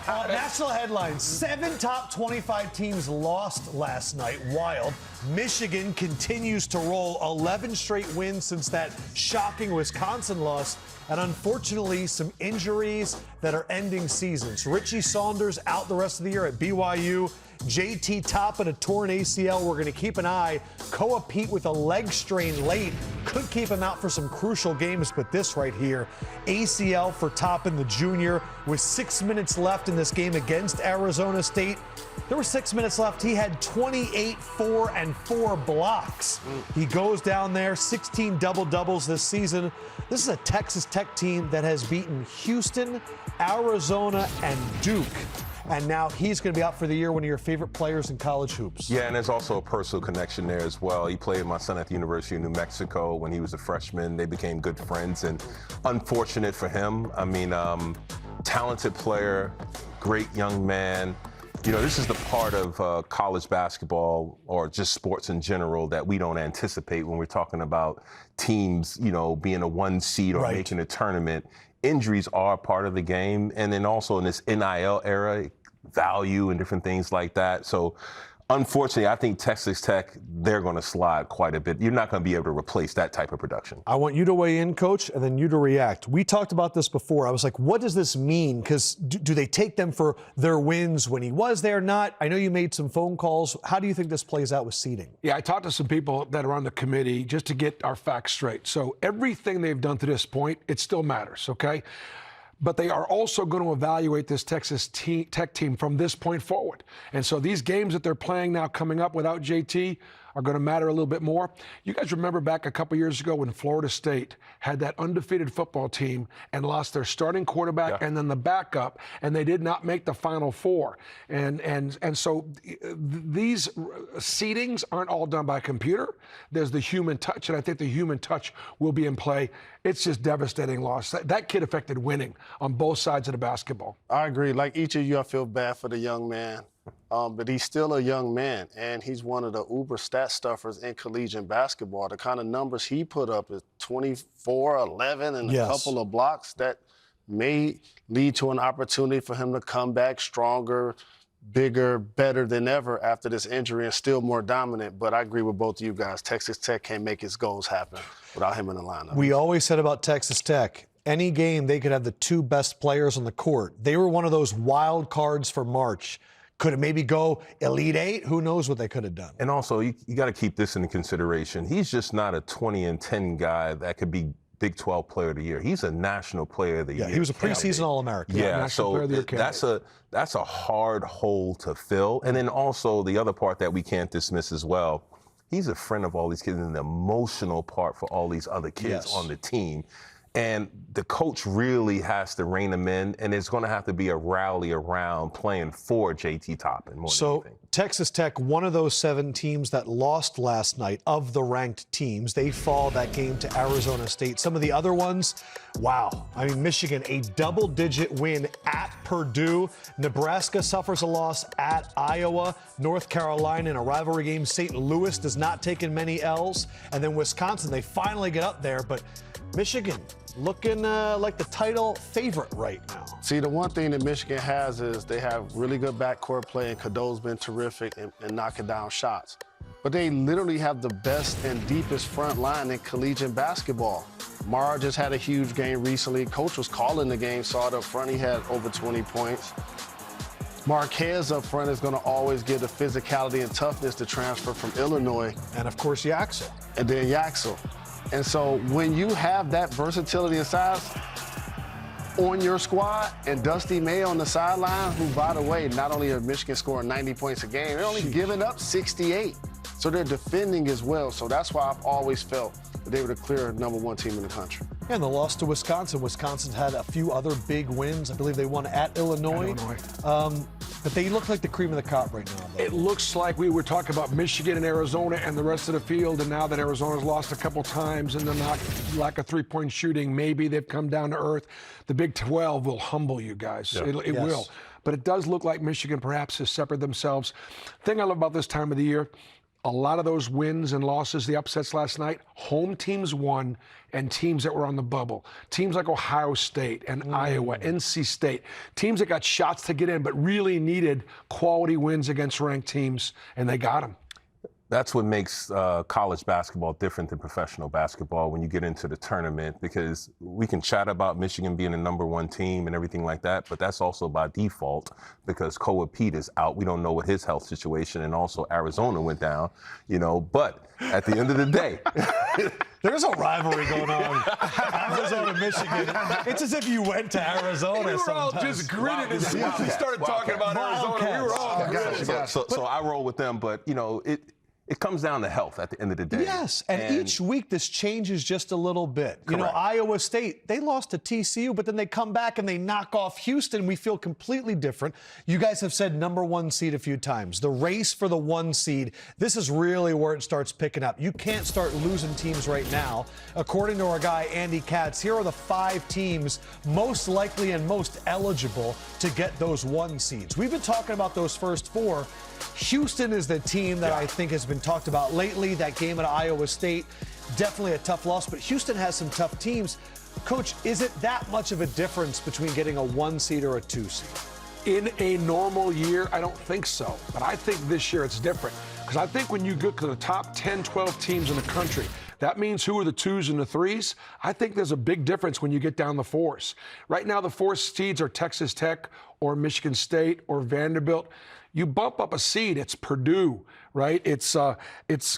National headlines. 7 top 25 teams lost last night. Wild. Michigan continues to roll. 11 straight wins since that shocking Wisconsin loss. And unfortunately, some injuries that are ending seasons. Richie Saunders out the rest of the year at BYU. JT Toppin, a torn ACL. We're going to keep an eye. Peat with a leg strain late. Could keep him out for some crucial games, but this right here, ACL for Toppin, the junior, with 6 minutes left in this game against Arizona State. There were 6 minutes left. He had 28, 4, and 4 blocks. He goes down there, 16 double-doubles this season. This is a Texas Tech team that has beaten Houston, Arizona, and Duke. And now he's going to be out for the year, one of your favorite players in college hoops. Yeah, and there's also a personal connection there as well. He played with my son at the University of New Mexico when he was a freshman. They became good friends, and unfortunate for him. I mean, talented player, great young man. You know, this is the part of college basketball or just sports in general that we don't anticipate when we're talking about teams, you know, being a 1 seed or making a tournament. Injuries are part of the game, and then also in this NIL era, value and different things like that. So unfortunately, I think Texas Tech, they're going to slide quite a bit. You're not going to be able to replace that type of production. I want you to weigh in, Coach, and then you to react. We talked about this before. I was like, what does this mean? Because do they take them for their wins when he was there? Not. I know you made some phone calls. How do you think this plays out with seeding? Yeah, I talked to some people that are on the committee just to get our facts straight. So everything they've done to this point, it still matters, okay? But they are also going to evaluate this Texas Tech team from this point forward. And so these games that they're playing now coming up without JT are going to matter a little bit more. You guys remember back a couple years ago when Florida State had that undefeated football team and lost their starting quarterback and then the backup, and they did not make the Final Four. And so these seedings aren't all done by computer. There's the human touch, and I think the human touch will be in play. It's just devastating loss. That kid affected winning on both sides of the basketball. I agree. Like each of you, I feel bad for the young man. But he's still a young man, and he's one of the uber stat stuffers in collegiate basketball. The kind of numbers he put up is 24, 11, and a couple of blocks that may lead to an opportunity for him to come back stronger, bigger, better than ever after this injury and still more dominant. But I agree with both of you guys. Texas Tech can't make its goals happen without him in the lineup. We always said about Texas Tech, any game they could have the 2 best players on the court. They were one of those wild cards for March. Could it maybe go Elite 8? Who knows what they could have done? And also, you got to keep this into consideration. He's just not a 20-10 guy that could be Big 12 Player of the Year. He's a National Player of the Year. Yeah, he was a preseason All-American. Yeah, so that's a hard hole to fill. And then also the other part that we can't dismiss as well, he's a friend of all these kids and the emotional part for all these other kids on the team. And the coach really has to rein him in, and it's going to have to be a rally around playing for JT Toppin more than anything. Texas Tech, one of those 7 teams that lost last night of the ranked teams. They fall that game to Arizona State. Some of the other ones, wow. I mean, Michigan, a double-digit win at Purdue. Nebraska suffers a loss at Iowa. North Carolina in a rivalry game. St. Louis does not take in many L's. And then Wisconsin, they finally get up there, but Michigan looking like the title favorite right now. See, the one thing that Michigan has is they have really good backcourt play, and Cadeau's been terrific and knocking down shots. But they literally have the best and deepest front line in collegiate basketball. Mara just had a huge game recently. Coach was calling the game, saw it up front. He had over 20 points. Marquez up front is going to always give the physicality and toughness to transfer from Illinois. And, of course, Yaxel. And then Yaxel. And so when you have that versatility and size on your squad and Dusty May on the sideline, who, by the way, not only are Michigan scoring 90 points a game, they're only giving up 68. So they're defending as well. So that's why I've always felt that they were the clear #1 team in the country. And the loss to Wisconsin. Wisconsin's had a few other big wins. I believe they won at Illinois. But they look like the cream of the crop right now, though. It looks like we were talking about Michigan and Arizona and the rest of the field, and now that Arizona's lost a couple times and the lack of three-point shooting, maybe they've come down to earth. The Big 12 will humble you guys. Yeah. It will. But it does look like Michigan perhaps has separated themselves. Thing I love about this time of the year, a lot of those wins and losses, the upsets last night, home teams won and teams that were on the bubble. Teams like Ohio State and Iowa, NC State, teams that got shots to get in but really needed quality wins against ranked teams, and they got them. That's what makes college basketball different than professional basketball when you get into the tournament, because we can chat about Michigan being the #1 team and everything like that, but that's also by default because Peat is out. We don't know what his health situation, and also Arizona went down, but at the end of the day. There's a rivalry going on. Arizona, Michigan. It's as if you went to Arizona. We were all sometimes. just grinning as soon as we started talking about Arizona. We were all grinning. So I roll with them, but it comes down to health at the end of the day. Yes, and each week this changes just a little bit. Correct. Iowa State, they lost to TCU, but then they come back and they knock off Houston. We feel completely different. You guys have said #1 seed a few times. The race for the 1 seed, this is really where it starts picking up. You can't start losing teams right now. According to our guy, Andy Katz, here are the 5 teams most likely and most eligible to get those 1 seeds. We've been talking about those first 4. Houston is the team that I think has been talked about lately. That game at Iowa State, definitely a tough loss, but Houston has some tough teams. Coach, is it that much of a difference between getting a 1 seed or a 2 seed? In a normal year, I don't think so. But I think this year it's different. Because I think when you get to the top 10, 12 teams in the country, that means who are the 2s and the 3s. I think there's a big difference when you get down the 4s. Right now, the 4 seeds are Texas Tech or Michigan State or Vanderbilt. You bump up a seed, it's Purdue, right? It's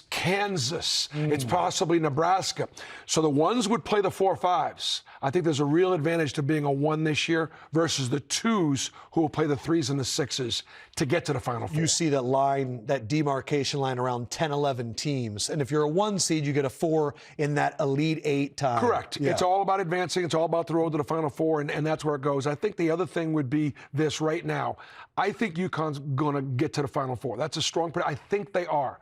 Kansas. It's possibly Nebraska. So the 1s would play the 4 5s. I think there's a real advantage to being a 1 this year versus the 2s who will play the 3s and the 6s to get to the Final Four. You see that line, that demarcation line around 10, 11 teams. And if you're a 1 seed, you get a 4 in that Elite 8 time. Correct. Yeah. It's all about advancing. It's all about the road to the Final Four, and that's where it goes. I think the other thing would be this right now. I think UConn's going to get to the Final Four. That's a strong prediction. I think they are.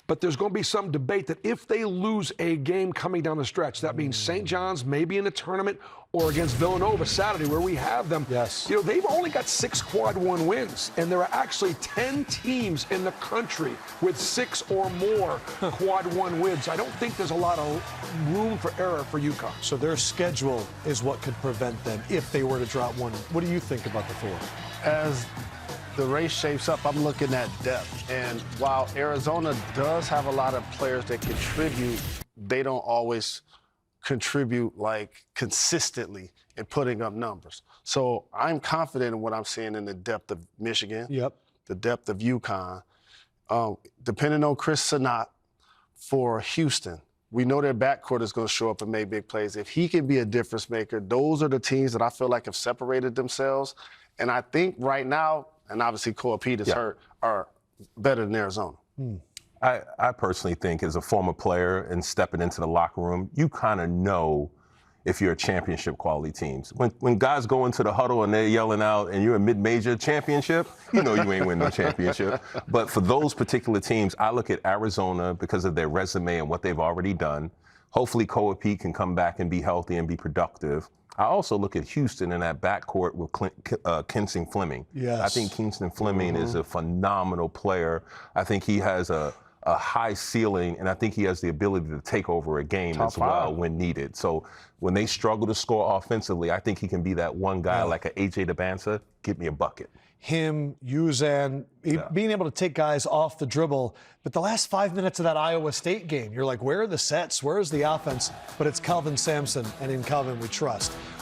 But there's going to be some debate that if they lose a game coming down the stretch, that means St. John's maybe in the tournament or against Villanova Saturday, where we have them. Yes. They've only got 6 quad 1 wins, and there are actually 10 teams in the country with 6 or more quad 1 wins. I don't think there's a lot of room for error for UConn. So their schedule is what could prevent them if they were to drop 1. What do you think about the 4? As the race shapes up, I'm looking at depth. And while Arizona does have a lot of players that contribute, they don't always contribute consistently in putting up numbers. So I'm confident in what I'm seeing in the depth of Michigan, the depth of UConn. Depending on Chris Sanat for Houston, we know their backcourt is going to show up and make big plays. If he can be a difference maker, those are the teams that I feel like have separated themselves. And I think right now, and obviously Peat is hurt, are better than Arizona. I personally think as a former player and stepping into the locker room, you kind of know if you're a championship quality team. When guys go into the huddle and they're yelling out and you're a mid-major championship, you know you ain't winning no championship. But for those particular teams, I look at Arizona because of their resume and what they've already done. Hopefully Peat can come back and be healthy and be productive. I also look at Houston in that backcourt with Kinston Fleming. Yes. I think Kinston Fleming is a phenomenal player. I think he has a high ceiling, and I think he has the ability to take over a game as well when needed. So when they struggle to score offensively, I think he can be that one guy like a AJ DeBanza, give me a bucket. Him, Uzan, being able to take guys off the dribble. But the last 5 minutes of that Iowa State game, you're like, where are the sets? Where is the offense? But it's Kelvin Sampson, and in Kelvin we trust.